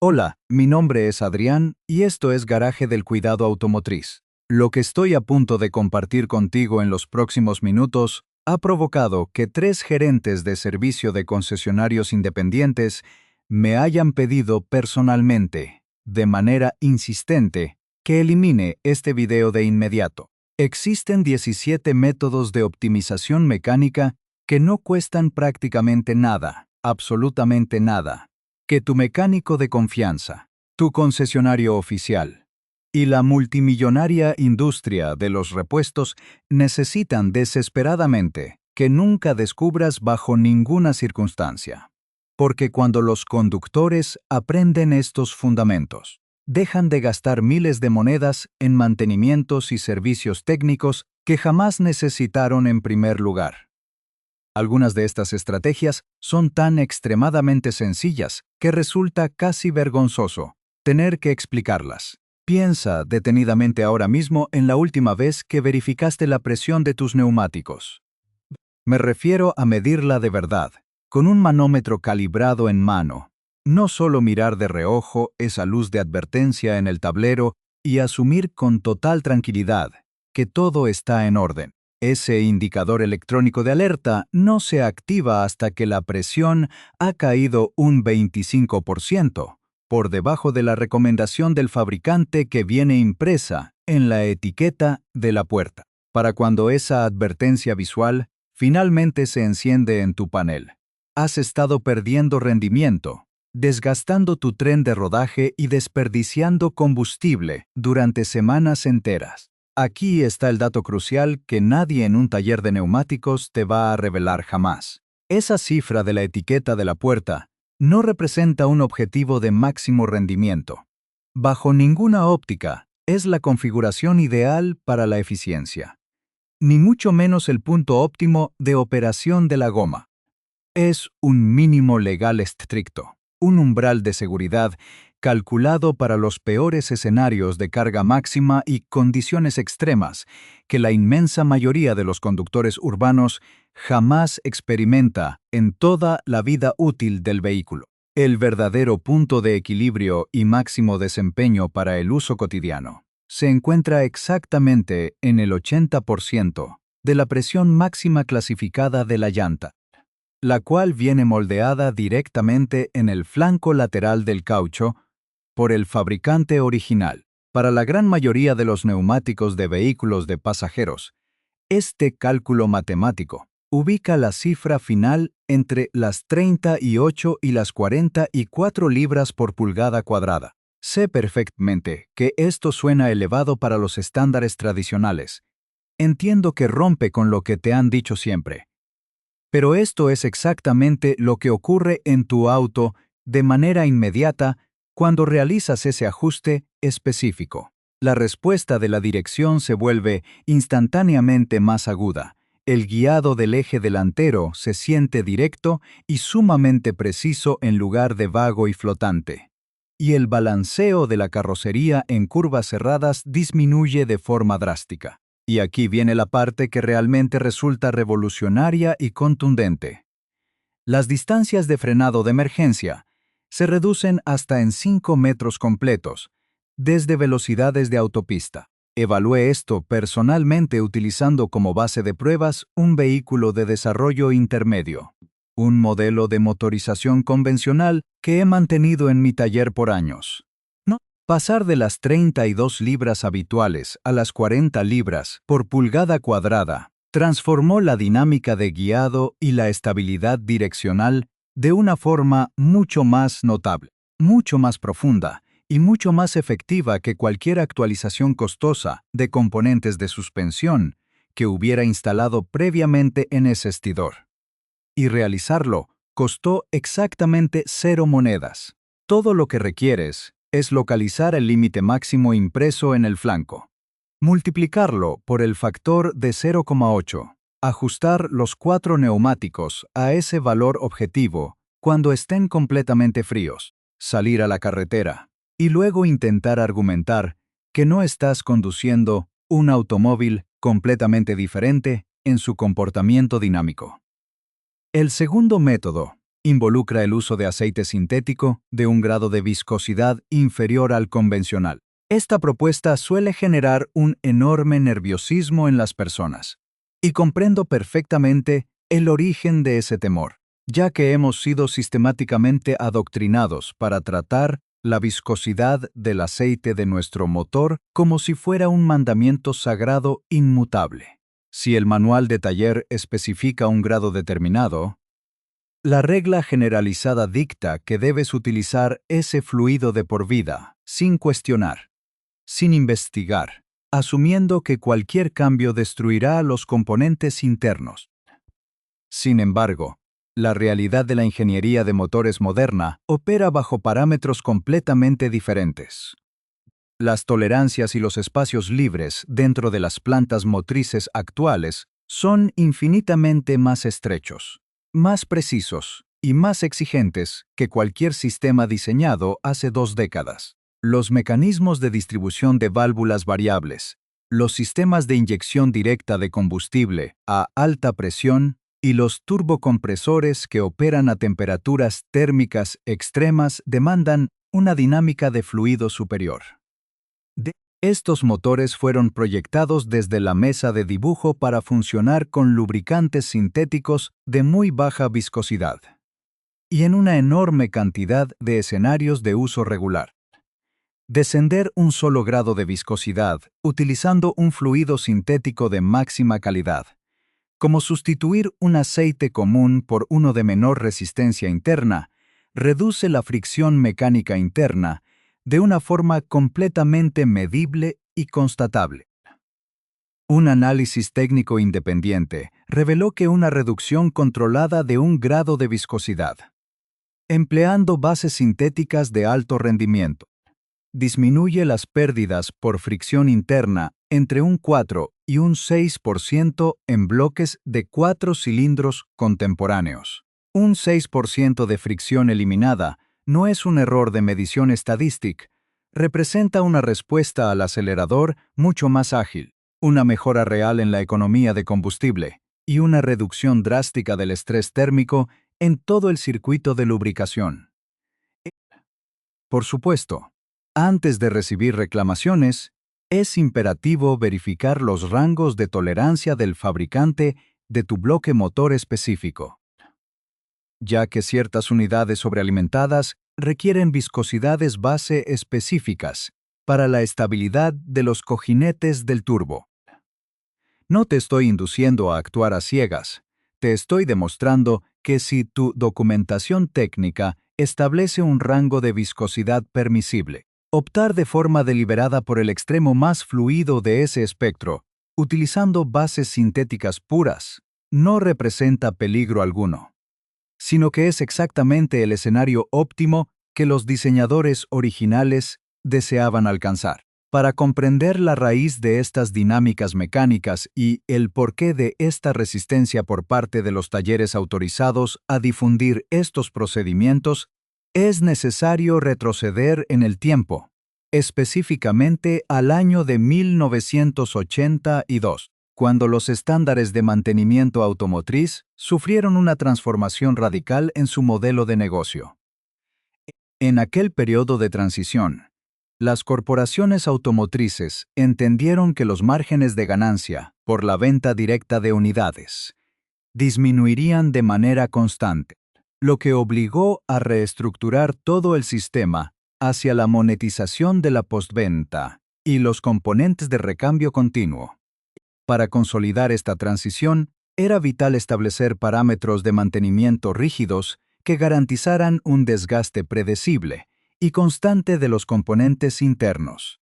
Hola, mi nombre es Adrián y esto es Garaje del Cuidado Automotriz. Lo que estoy a punto de compartir contigo en los próximos minutos ha provocado que 3 gerentes de servicio de concesionarios independientes me hayan pedido personalmente, de manera insistente, que elimine este video de inmediato. Existen 17 métodos de optimización mecánica que no cuestan prácticamente nada, absolutamente nada, que tu mecánico de confianza, tu concesionario oficial y la multimillonaria industria de los repuestos necesitan desesperadamente que nunca descubras bajo ninguna circunstancia. Porque cuando los conductores aprenden estos fundamentos, dejan de gastar miles de monedas en mantenimientos y servicios técnicos que jamás necesitaron en primer lugar. Algunas de estas estrategias son tan extremadamente sencillas que resulta casi vergonzoso tener que explicarlas. Piensa detenidamente ahora mismo en la última vez que verificaste la presión de tus neumáticos. Me refiero a medirla de verdad, con un manómetro calibrado en mano. No solo mirar de reojo esa luz de advertencia en el tablero y asumir con total tranquilidad que todo está en orden. Ese indicador electrónico de alerta no se activa hasta que la presión ha caído un 25%, por debajo de la recomendación del fabricante que viene impresa en la etiqueta de la puerta. Para cuando esa advertencia visual finalmente se enciende en tu panel, has estado perdiendo rendimiento, desgastando tu tren de rodaje y desperdiciando combustible durante semanas enteras. Aquí está el dato crucial que nadie en un taller de neumáticos te va a revelar jamás. Esa cifra de la etiqueta de la puerta no representa un objetivo de máximo rendimiento. Bajo ninguna óptica es la configuración ideal para la eficiencia, ni mucho menos el punto óptimo de operación de la goma. Es un mínimo legal estricto, un umbral de seguridad calculado para los peores escenarios de carga máxima y condiciones extremas que la inmensa mayoría de los conductores urbanos jamás experimenta en toda la vida útil del vehículo. El verdadero punto de equilibrio y máximo desempeño para el uso cotidiano se encuentra exactamente en el 80% de la presión máxima clasificada de la llanta, la cual viene moldeada directamente en el flanco lateral del caucho por el fabricante original. Para la gran mayoría de los neumáticos de vehículos de pasajeros, este cálculo matemático ubica la cifra final entre las 38 y las 44 libras por pulgada cuadrada. Sé perfectamente que esto suena elevado para los estándares tradicionales. Entiendo que rompe con lo que te han dicho siempre. Pero esto es exactamente lo que ocurre en tu auto de manera inmediata cuando realizas ese ajuste específico. La respuesta de la dirección se vuelve instantáneamente más aguda. El guiado del eje delantero se siente directo y sumamente preciso en lugar de vago y flotante. Y el balanceo de la carrocería en curvas cerradas disminuye de forma drástica. Y aquí viene la parte que realmente resulta revolucionaria y contundente. Las distancias de frenado de emergencia se reducen hasta en 5 metros completos, desde velocidades de autopista. Evalué esto personalmente utilizando como base de pruebas un vehículo de desarrollo intermedio, un modelo de motorización convencional que he mantenido en mi taller por años. Pasar de las 32 libras habituales a las 40 libras por pulgada cuadrada transformó la dinámica de guiado y la estabilidad direccional de una forma mucho más notable, mucho más profunda y mucho más efectiva que cualquier actualización costosa de componentes de suspensión que hubiera instalado previamente en ese estidor. Y realizarlo costó exactamente 0 monedas. Todo lo que requieres es localizar el límite máximo impreso en el flanco, multiplicarlo por el factor de 0,8, ajustar los 4 neumáticos a ese valor objetivo cuando estén completamente fríos, salir a la carretera y luego intentar argumentar que no estás conduciendo un automóvil completamente diferente en su comportamiento dinámico. El segundo método Involucra el uso de aceite sintético de un grado de viscosidad inferior al convencional. Esta propuesta suele generar un enorme nerviosismo en las personas. Y comprendo perfectamente el origen de ese temor, ya que hemos sido sistemáticamente adoctrinados para tratar la viscosidad del aceite de nuestro motor como si fuera un mandamiento sagrado inmutable. Si el manual de taller especifica un grado determinado, la regla generalizada dicta que debes utilizar ese fluido de por vida, sin cuestionar, sin investigar, asumiendo que cualquier cambio destruirá los componentes internos. Sin embargo, la realidad de la ingeniería de motores moderna opera bajo parámetros completamente diferentes. Las tolerancias y los espacios libres dentro de las plantas motrices actuales son infinitamente más estrechos, más precisos y más exigentes que cualquier sistema diseñado hace 2 décadas. Los mecanismos de distribución de válvulas variables, los sistemas de inyección directa de combustible a alta presión y los turbocompresores que operan a temperaturas térmicas extremas demandan una dinámica de fluido superior. Estos motores fueron proyectados desde la mesa de dibujo para funcionar con lubricantes sintéticos de muy baja viscosidad y en una enorme cantidad de escenarios de uso regular. Descender un solo grado de viscosidad utilizando un fluido sintético de máxima calidad, como sustituir un aceite común por uno de menor resistencia interna, reduce la fricción mecánica interna de una forma completamente medible y constatable. Un análisis técnico independiente reveló que una reducción controlada de un grado de viscosidad, empleando bases sintéticas de alto rendimiento, disminuye las pérdidas por fricción interna entre un 4 y un 6% en bloques de 4 cilindros contemporáneos. Un 6% de fricción eliminada no es un error de medición estadística, representa una respuesta al acelerador mucho más ágil, una mejora real en la economía de combustible y una reducción drástica del estrés térmico en todo el circuito de lubricación. Por supuesto, antes de recibir reclamaciones, es imperativo verificar los rangos de tolerancia del fabricante de tu bloque motor específico, ya que ciertas unidades sobrealimentadas requieren viscosidades base específicas para la estabilidad de los cojinetes del turbo. No te estoy induciendo a actuar a ciegas, te estoy demostrando que si tu documentación técnica establece un rango de viscosidad permisible, optar de forma deliberada por el extremo más fluido de ese espectro, utilizando bases sintéticas puras, no representa peligro alguno, sino que es exactamente el escenario óptimo que los diseñadores originales deseaban alcanzar. Para comprender la raíz de estas dinámicas mecánicas y el porqué de esta resistencia por parte de los talleres autorizados a difundir estos procedimientos, es necesario retroceder en el tiempo, específicamente al año de 1982, cuando los estándares de mantenimiento automotriz sufrieron una transformación radical en su modelo de negocio. En aquel periodo de transición, las corporaciones automotrices entendieron que los márgenes de ganancia por la venta directa de unidades disminuirían de manera constante, lo que obligó a reestructurar todo el sistema hacia la monetización de la postventa y los componentes de recambio continuo. Para consolidar esta transición, era vital establecer parámetros de mantenimiento rígidos que garantizaran un desgaste predecible y constante de los componentes internos.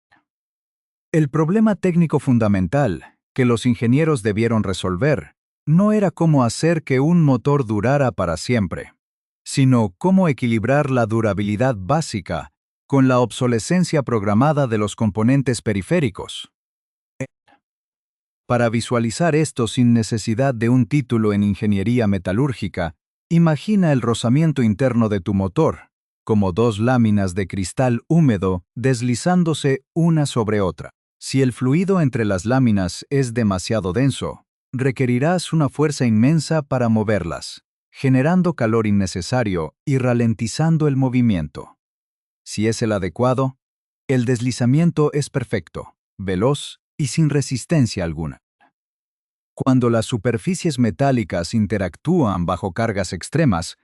El problema técnico fundamental que los ingenieros debieron resolver no era cómo hacer que un motor durara para siempre, sino cómo equilibrar la durabilidad básica con la obsolescencia programada de los componentes periféricos. Para visualizar esto sin necesidad de un título en ingeniería metalúrgica, imagina el rozamiento interno de tu motor, como 2 láminas de cristal húmedo deslizándose una sobre otra. Si el fluido entre las láminas es demasiado denso, requerirás una fuerza inmensa para moverlas, generando calor innecesario y ralentizando el movimiento. Si es el adecuado, el deslizamiento es perfecto, veloz y sin resistencia alguna. Cuando las superficies metálicas interactúan bajo cargas extremas,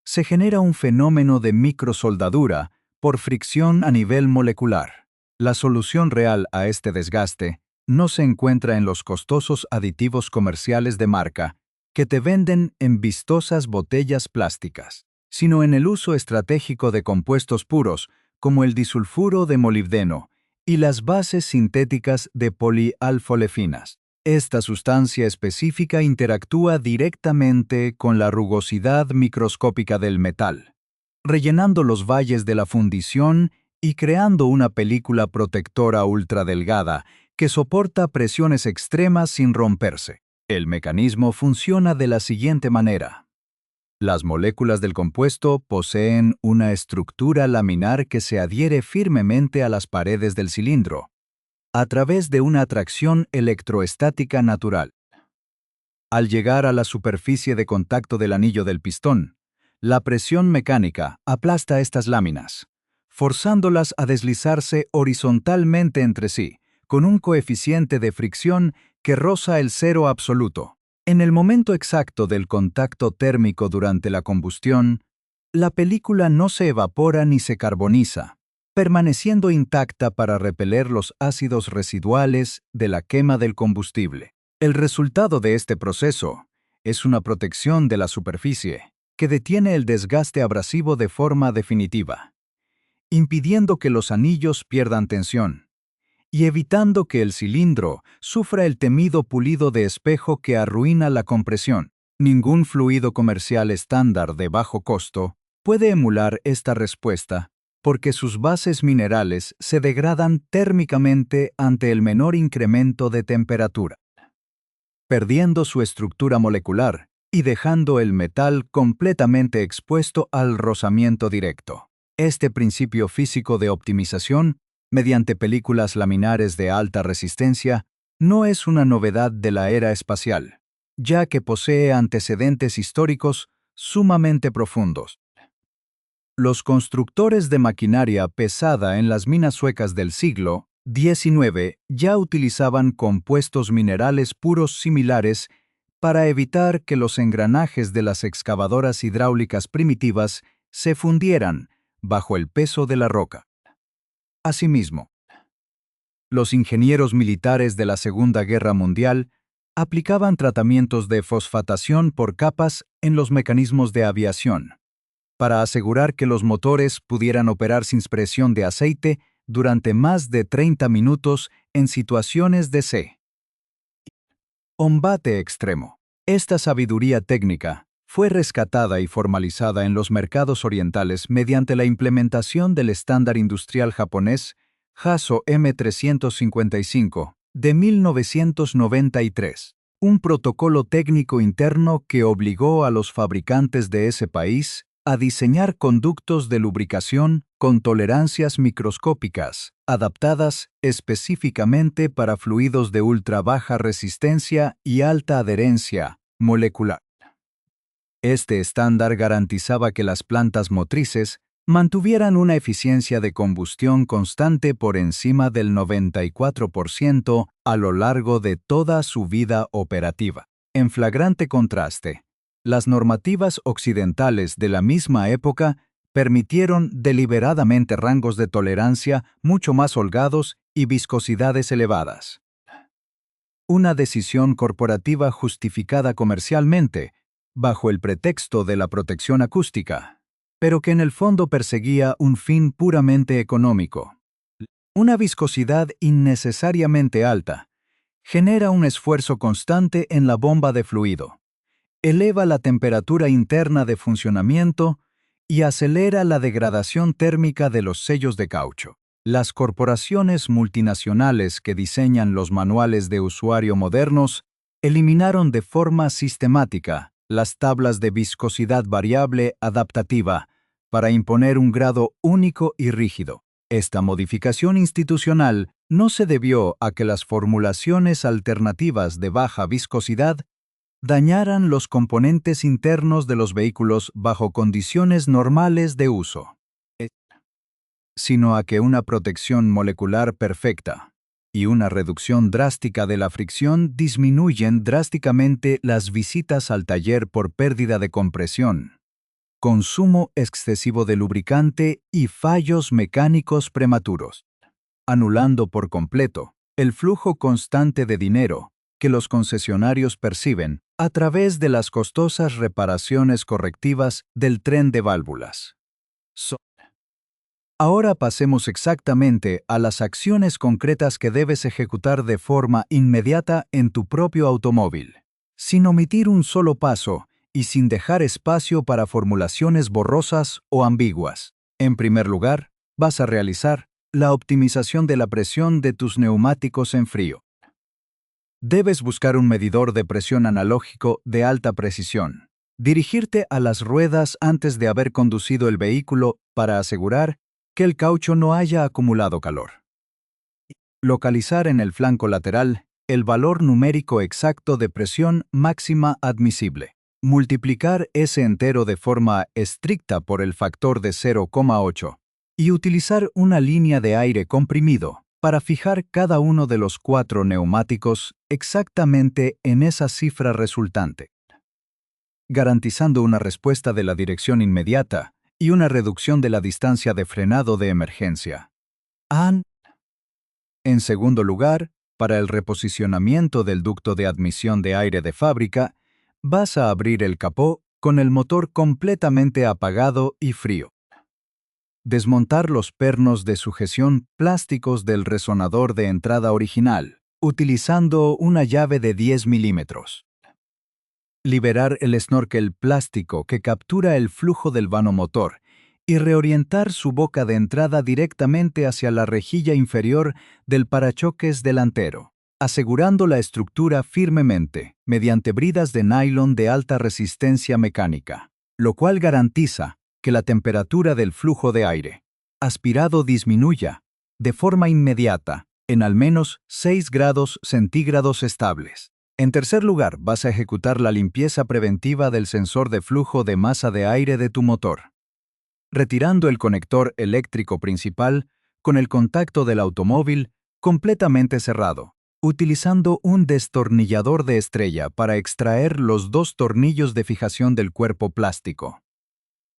se genera un fenómeno de microsoldadura por fricción a nivel molecular. La solución real a este desgaste no se encuentra en los costosos aditivos comerciales de marca que te venden en vistosas botellas plásticas, sino en el uso estratégico de compuestos puros como el disulfuro de molibdeno y las bases sintéticas de polialfolefinas. Esta sustancia específica interactúa directamente con la rugosidad microscópica del metal, rellenando los valles de la fundición y creando una película protectora ultradelgada que soporta presiones extremas sin romperse. El mecanismo funciona de la siguiente manera. Las moléculas del compuesto poseen una estructura laminar que se adhiere firmemente a las paredes del cilindro, a través de una atracción electroestática natural. Al llegar a la superficie de contacto del anillo del pistón, la presión mecánica aplasta estas láminas, forzándolas a deslizarse horizontalmente entre sí, con un coeficiente de fricción que roza el cero absoluto. En el momento exacto del contacto térmico durante la combustión, la película no se evapora ni se carboniza, permaneciendo intacta para repeler los ácidos residuales de la quema del combustible. El resultado de este proceso es una protección de la superficie que detiene el desgaste abrasivo de forma definitiva, impidiendo que los anillos pierdan tensión y evitando que el cilindro sufra el temido pulido de espejo que arruina la compresión. Ningún fluido comercial estándar de bajo costo puede emular esta respuesta porque sus bases minerales se degradan térmicamente ante el menor incremento de temperatura, perdiendo su estructura molecular y dejando el metal completamente expuesto al rozamiento directo. Este principio físico de optimización, mediante películas laminares de alta resistencia, no es una novedad de la era espacial, ya que posee antecedentes históricos sumamente profundos. Los constructores de maquinaria pesada en las minas suecas del siglo XIX ya utilizaban compuestos minerales puros similares para evitar que los engranajes de las excavadoras hidráulicas primitivas se fundieran bajo el peso de la roca. Asimismo, los ingenieros militares de la Segunda Guerra Mundial aplicaban tratamientos de fosfatación por capas en los mecanismos de aviación, para asegurar que los motores pudieran operar sin presión de aceite durante más de 30 minutos en situaciones de combate extremo. Esta sabiduría técnica fue rescatada y formalizada en los mercados orientales mediante la implementación del estándar industrial japonés JASO M355 de 1993, un protocolo técnico interno que obligó a los fabricantes de ese país a diseñar conductos de lubricación con tolerancias microscópicas, adaptadas específicamente para fluidos de ultra baja resistencia y alta adherencia molecular. Este estándar garantizaba que las plantas motrices mantuvieran una eficiencia de combustión constante por encima del 94% a lo largo de toda su vida operativa. En flagrante contraste, las normativas occidentales de la misma época permitieron deliberadamente rangos de tolerancia mucho más holgados y viscosidades elevadas. Una decisión corporativa justificada comercialmente, bajo el pretexto de la protección acústica, pero que en el fondo perseguía un fin puramente económico. Una viscosidad innecesariamente alta genera un esfuerzo constante en la bomba de fluido, eleva la temperatura interna de funcionamiento y acelera la degradación térmica de los sellos de caucho. Las corporaciones multinacionales que diseñan los manuales de usuario modernos eliminaron de forma sistemática las tablas de viscosidad variable adaptativa para imponer un grado único y rígido. Esta modificación institucional no se debió a que las formulaciones alternativas de baja viscosidad dañaran los componentes internos de los vehículos bajo condiciones normales de uso, sino a que una protección molecular perfecta y una reducción drástica de la fricción disminuyen drásticamente las visitas al taller por pérdida de compresión, consumo excesivo de lubricante y fallos mecánicos prematuros, anulando por completo el flujo constante de dinero que los concesionarios perciben a través de las costosas reparaciones correctivas del tren de válvulas. Ahora pasemos exactamente a las acciones concretas que debes ejecutar de forma inmediata en tu propio automóvil, sin omitir un solo paso y sin dejar espacio para formulaciones borrosas o ambiguas. En primer lugar, vas a realizar la optimización de la presión de tus neumáticos en frío. Debes buscar un medidor de presión analógico de alta precisión. Dirigirte a las ruedas antes de haber conducido el vehículo para asegurar que el caucho no haya acumulado calor. Localizar en el flanco lateral el valor numérico exacto de presión máxima admisible. Multiplicar ese entero de forma estricta por el factor de 0,8 y utilizar una línea de aire comprimido para fijar cada uno de los 4 neumáticos exactamente en esa cifra resultante, garantizando una respuesta de la dirección inmediata y una reducción de la distancia de frenado de emergencia. En segundo lugar, para el reposicionamiento del ducto de admisión de aire de fábrica, vas a abrir el capó con el motor completamente apagado y frío. Desmontar los pernos de sujeción plásticos del resonador de entrada original, utilizando una llave de 10 milímetros. Liberar el snorkel plástico que captura el flujo del vano motor y reorientar su boca de entrada directamente hacia la rejilla inferior del parachoques delantero, asegurando la estructura firmemente mediante bridas de nylon de alta resistencia mecánica, lo cual garantiza que la temperatura del flujo de aire aspirado disminuya de forma inmediata en al menos 6 grados centígrados estables. En tercer lugar, vas a ejecutar la limpieza preventiva del sensor de flujo de masa de aire de tu motor, retirando el conector eléctrico principal con el contacto del automóvil completamente cerrado, utilizando un destornillador de estrella para extraer los 2 tornillos de fijación del cuerpo plástico,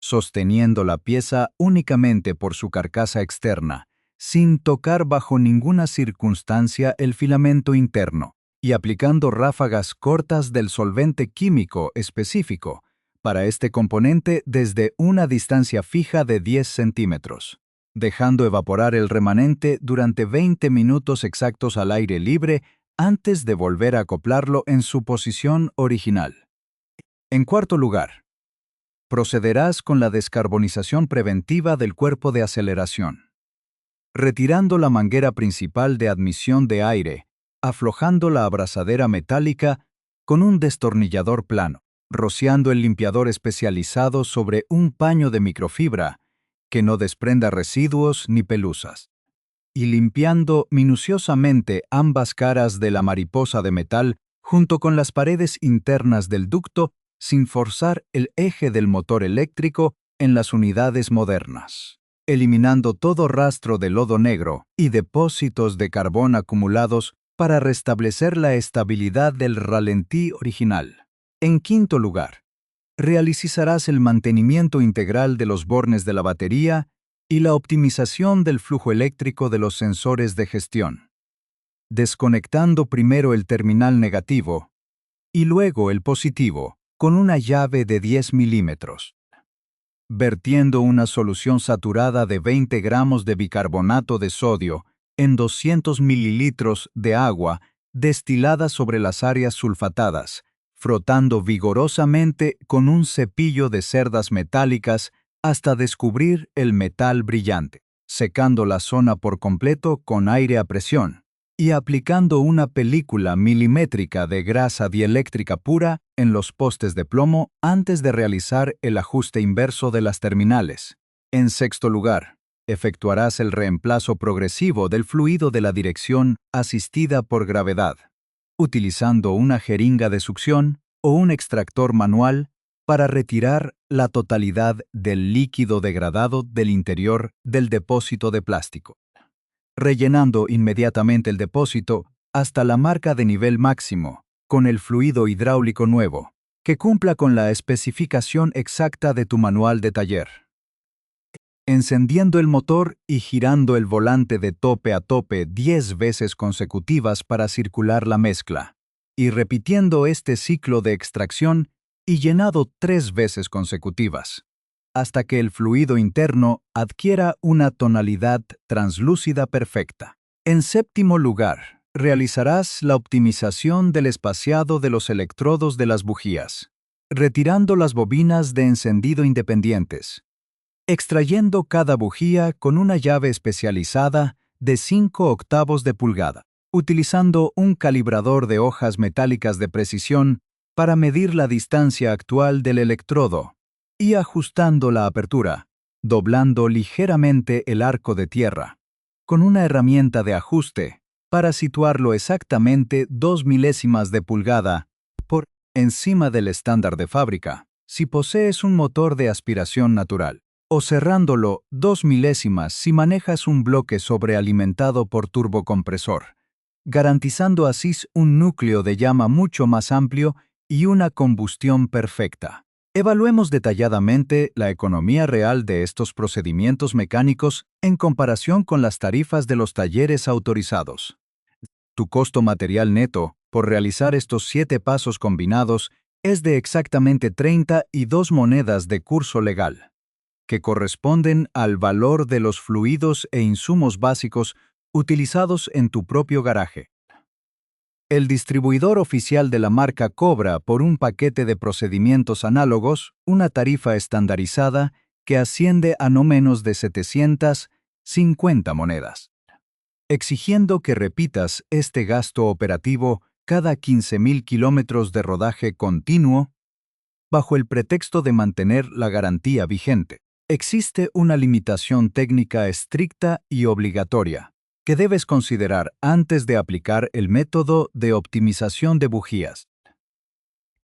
sosteniendo la pieza únicamente por su carcasa externa, sin tocar bajo ninguna circunstancia el filamento interno, y aplicando ráfagas cortas del solvente químico específico para este componente desde una distancia fija de 10 centímetros, dejando evaporar el remanente durante 20 minutos exactos al aire libre antes de volver a acoplarlo en su posición original. En cuarto lugar, procederás con la descarbonización preventiva del cuerpo de aceleración, retirando la manguera principal de admisión de aire, aflojando la abrazadera metálica con un destornillador plano, rociando el limpiador especializado sobre un paño de microfibra que no desprenda residuos ni pelusas, y limpiando minuciosamente ambas caras de la mariposa de metal junto con las paredes internas del ducto sin forzar el eje del motor eléctrico en las unidades modernas, eliminando todo rastro de lodo negro y depósitos de carbón acumulados para restablecer la estabilidad del ralentí original. En quinto lugar, realizarás el mantenimiento integral de los bornes de la batería y la optimización del flujo eléctrico de los sensores de gestión, desconectando primero el terminal negativo y luego el positivo con una llave de 10 milímetros, vertiendo una solución saturada de 20 gramos de bicarbonato de sodio en 200 mililitros de agua destilada sobre las áreas sulfatadas, frotando vigorosamente con un cepillo de cerdas metálicas hasta descubrir el metal brillante, secando la zona por completo con aire a presión y aplicando una película milimétrica de grasa dieléctrica pura en los postes de plomo antes de realizar el ajuste inverso de las terminales. En sexto lugar, efectuarás el reemplazo progresivo del fluido de la dirección asistida por gravedad, utilizando una jeringa de succión o un extractor manual para retirar la totalidad del líquido degradado del interior del depósito de plástico, rellenando inmediatamente el depósito hasta la marca de nivel máximo con el fluido hidráulico nuevo, que cumpla con la especificación exacta de tu manual de taller. Encendiendo el motor y girando el volante de tope a tope 10 veces consecutivas para circular la mezcla, y repitiendo este ciclo de extracción y llenado 3 veces consecutivas, hasta que el fluido interno adquiera una tonalidad translúcida perfecta. En séptimo lugar, realizarás la optimización del espaciado de los electrodos de las bujías, retirando las bobinas de encendido independientes, extrayendo cada bujía con una llave especializada de 5/8 de pulgada, utilizando un calibrador de hojas metálicas de precisión para medir la distancia actual del electrodo y ajustando la apertura, doblando ligeramente el arco de tierra, con una herramienta de ajuste para situarlo exactamente 2 milésimas de pulgada por encima del estándar de fábrica, si posees un motor de aspiración natural, o cerrándolo 2 milésimas si manejas un bloque sobrealimentado por turbocompresor, garantizando así un núcleo de llama mucho más amplio y una combustión perfecta. Evaluemos detalladamente la economía real de estos procedimientos mecánicos en comparación con las tarifas de los talleres autorizados. Tu costo material neto por realizar estos 7 pasos combinados es de exactamente 32 monedas de curso legal, que corresponden al valor de los fluidos e insumos básicos utilizados en tu propio garaje. El distribuidor oficial de la marca cobra por un paquete de procedimientos análogos una tarifa estandarizada que asciende a no menos de 750 monedas, exigiendo que repitas este gasto operativo cada 15.000 kilómetros de rodaje continuo bajo el pretexto de mantener la garantía vigente. Existe una limitación técnica estricta y obligatoria que debes considerar antes de aplicar el método de optimización de bujías.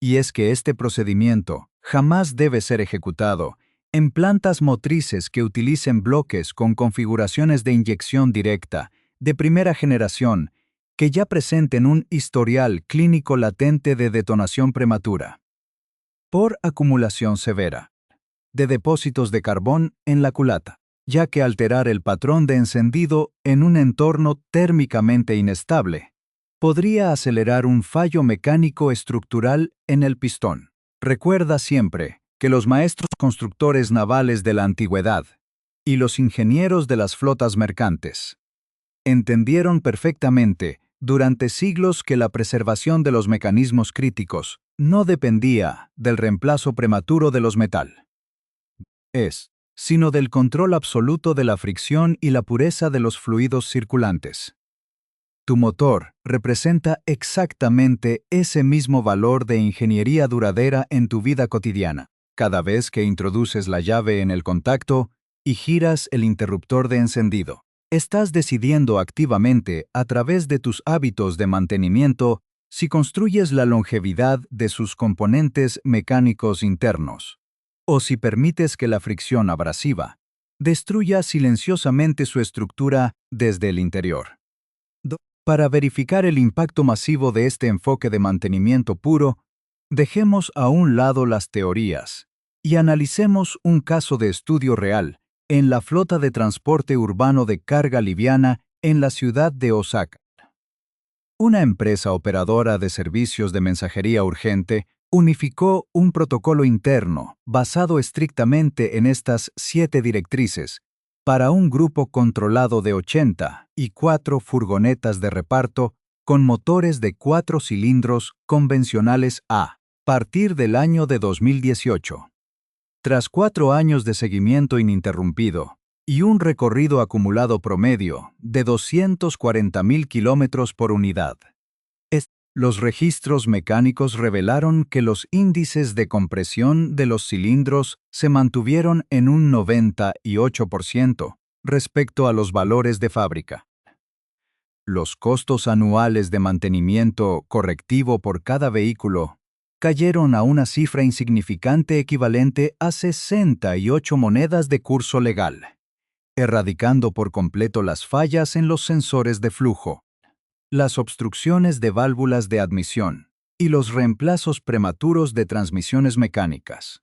Y es que este procedimiento jamás debe ser ejecutado en plantas motrices que utilicen bloques con configuraciones de inyección directa de primera generación que ya presenten un historial clínico latente de detonación prematura por acumulación severa de depósitos de carbón en la culata, ya que alterar el patrón de encendido en un entorno térmicamente inestable podría acelerar un fallo mecánico estructural en el pistón. Recuerda siempre que los maestros constructores navales de la antigüedad y los ingenieros de las flotas mercantes entendieron perfectamente durante siglos que la preservación de los mecanismos críticos no dependía del reemplazo prematuro de los metales, sino del control absoluto de la fricción y la pureza de los fluidos circulantes. Tu motor representa exactamente ese mismo valor de ingeniería duradera en tu vida cotidiana. Cada vez que introduces la llave en el contacto y giras el interruptor de encendido, estás decidiendo activamente a través de tus hábitos de mantenimiento si construyes la longevidad de sus componentes mecánicos internos, o si permites que la fricción abrasiva destruya silenciosamente su estructura desde el interior. Para verificar el impacto masivo de este enfoque de mantenimiento puro, dejemos a un lado las teorías y analicemos un caso de estudio real en la flota de transporte urbano de carga liviana en la ciudad de Osaka. Una empresa operadora de servicios de mensajería urgente unificó un protocolo interno basado estrictamente en estas 7 directrices para un grupo controlado de 84 furgonetas de reparto con motores de 4 cilindros convencionales a partir del año de 2018. Tras 4 años de seguimiento ininterrumpido y un recorrido acumulado promedio de 240.000 kilómetros por unidad, los registros mecánicos revelaron que los índices de compresión de los cilindros se mantuvieron en un 98% respecto a los valores de fábrica. Los costos anuales de mantenimiento correctivo por cada vehículo cayeron a una cifra insignificante equivalente a 68 monedas de curso legal, erradicando por completo las fallas en los sensores de flujo, las obstrucciones de válvulas de admisión y los reemplazos prematuros de transmisiones mecánicas.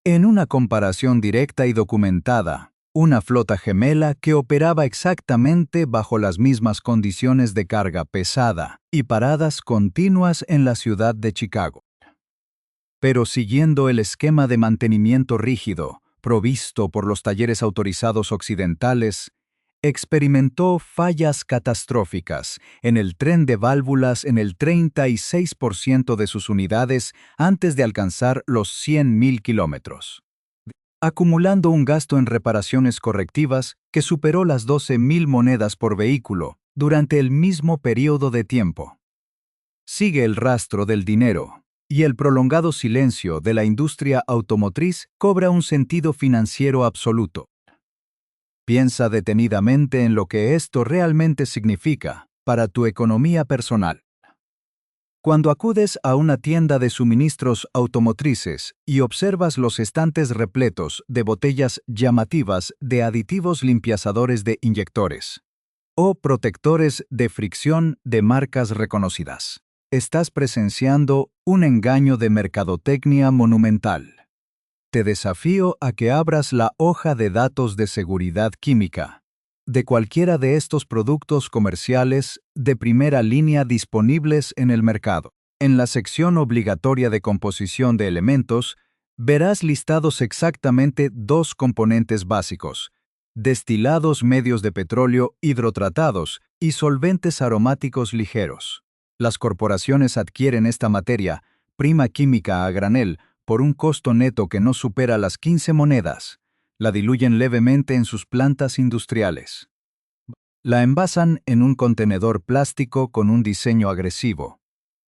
En una comparación directa y documentada, una flota gemela que operaba exactamente bajo las mismas condiciones de carga pesada y paradas continuas en la ciudad de Chicago, pero siguiendo el esquema de mantenimiento rígido provisto por los talleres autorizados occidentales, experimentó fallas catastróficas en el tren de válvulas en el 36% de sus unidades antes de alcanzar los 100.000 kilómetros, acumulando un gasto en reparaciones correctivas que superó las 12.000 monedas por vehículo durante el mismo periodo de tiempo. Sigue el rastro del dinero, y el prolongado silencio de la industria automotriz cobra un sentido financiero absoluto. Piensa detenidamente en lo que esto realmente significa para tu economía personal. Cuando acudes a una tienda de suministros automotrices y observas los estantes repletos de botellas llamativas de aditivos limpiazadores de inyectores o protectores de fricción de marcas reconocidas, estás presenciando un engaño de mercadotecnia monumental. Te desafío a que abras la hoja de datos de seguridad química de cualquiera de estos productos comerciales de primera línea disponibles en el mercado. En la sección obligatoria de composición de elementos, verás listados exactamente dos componentes básicos: destilados medios de petróleo hidrotratados y solventes aromáticos ligeros. Las corporaciones adquieren esta materia, prima química a granel, por un costo neto que no supera las 15 monedas. La diluyen levemente en sus plantas industriales. La envasan en un contenedor plástico con un diseño agresivo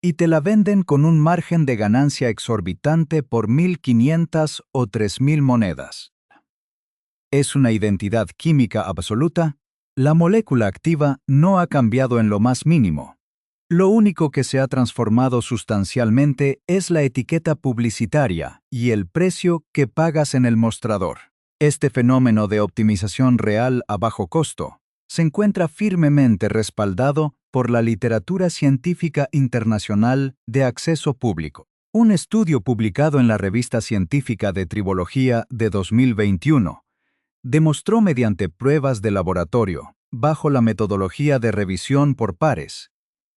y te la venden con un margen de ganancia exorbitante por 1.500 o 3.000 monedas. Es una identidad química absoluta. La molécula activa no ha cambiado en lo más mínimo. Lo único que se ha transformado sustancialmente es la etiqueta publicitaria y el precio que pagas en el mostrador. Este fenómeno de optimización real a bajo costo se encuentra firmemente respaldado por la literatura científica internacional de acceso público. Un estudio publicado en la Revista Científica de Tribología de 2021 demostró mediante pruebas de laboratorio, bajo la metodología de revisión por pares,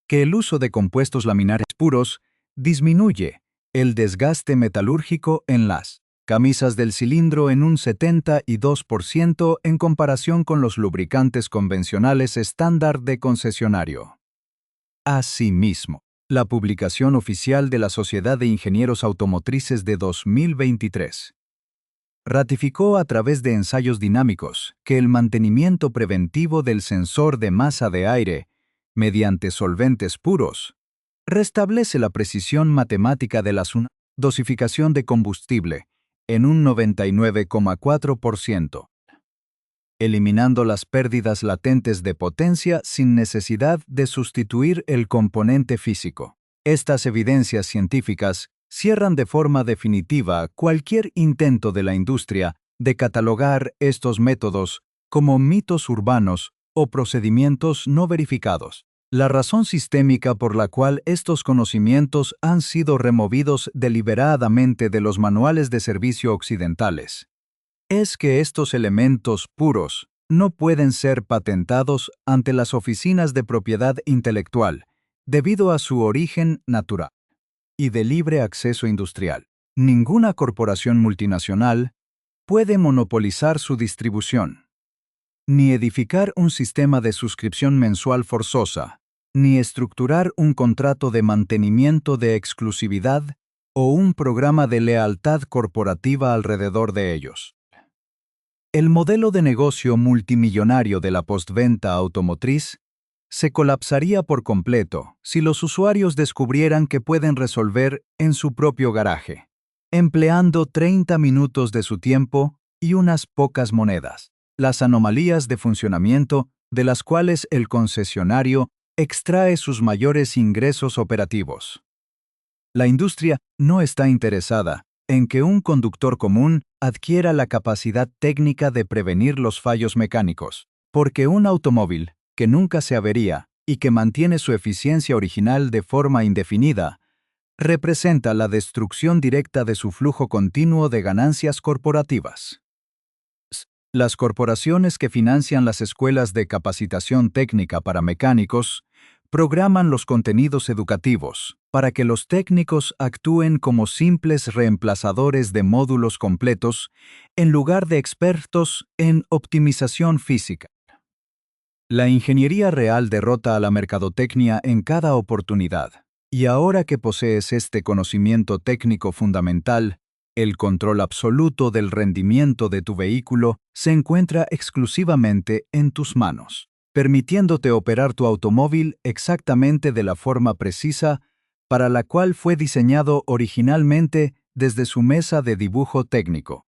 que el uso de compuestos laminares puros disminuye el desgaste metalúrgico en las camisas del cilindro en un 72% en comparación con los lubricantes convencionales estándar de concesionario. Asimismo, la publicación oficial de la Sociedad de Ingenieros Automotrices de 2023 ratificó a través de ensayos dinámicos que el mantenimiento preventivo del sensor de masa de aire mediante solventes puros restablece la precisión matemática de la dosificación de combustible en un 99,4%, eliminando las pérdidas latentes de potencia sin necesidad de sustituir el componente físico. Estas evidencias científicas cierran de forma definitiva cualquier intento de la industria de catalogar estos métodos como mitos urbanos o procedimientos no verificados. La razón sistémica por la cual estos conocimientos han sido removidos deliberadamente de los manuales de servicio occidentales es que estos elementos puros no pueden ser patentados ante las oficinas de propiedad intelectual debido a su origen natural y de libre acceso industrial. Ninguna corporación multinacional puede monopolizar su distribución, ni edificar un sistema de suscripción mensual forzosa, ni estructurar un contrato de mantenimiento de exclusividad o un programa de lealtad corporativa alrededor de ellos. El modelo de negocio multimillonario de la postventa automotriz se colapsaría por completo si los usuarios descubrieran que pueden resolver en su propio garaje, empleando 30 minutos de su tiempo y unas pocas monedas, las anomalías de funcionamiento de las cuales el concesionario extrae sus mayores ingresos operativos. La industria no está interesada en que un conductor común adquiera la capacidad técnica de prevenir los fallos mecánicos, porque un automóvil que nunca se avería y que mantiene su eficiencia original de forma indefinida, representa la destrucción directa de su flujo continuo de ganancias corporativas. Las corporaciones que financian las escuelas de capacitación técnica para mecánicos programan los contenidos educativos para que los técnicos actúen como simples reemplazadores de módulos completos en lugar de expertos en optimización física. La ingeniería real derrota a la mercadotecnia en cada oportunidad. Y ahora que posees este conocimiento técnico fundamental, el control absoluto del rendimiento de tu vehículo se encuentra exclusivamente en tus manos, permitiéndote operar tu automóvil exactamente de la forma precisa para la cual fue diseñado originalmente desde su mesa de dibujo técnico.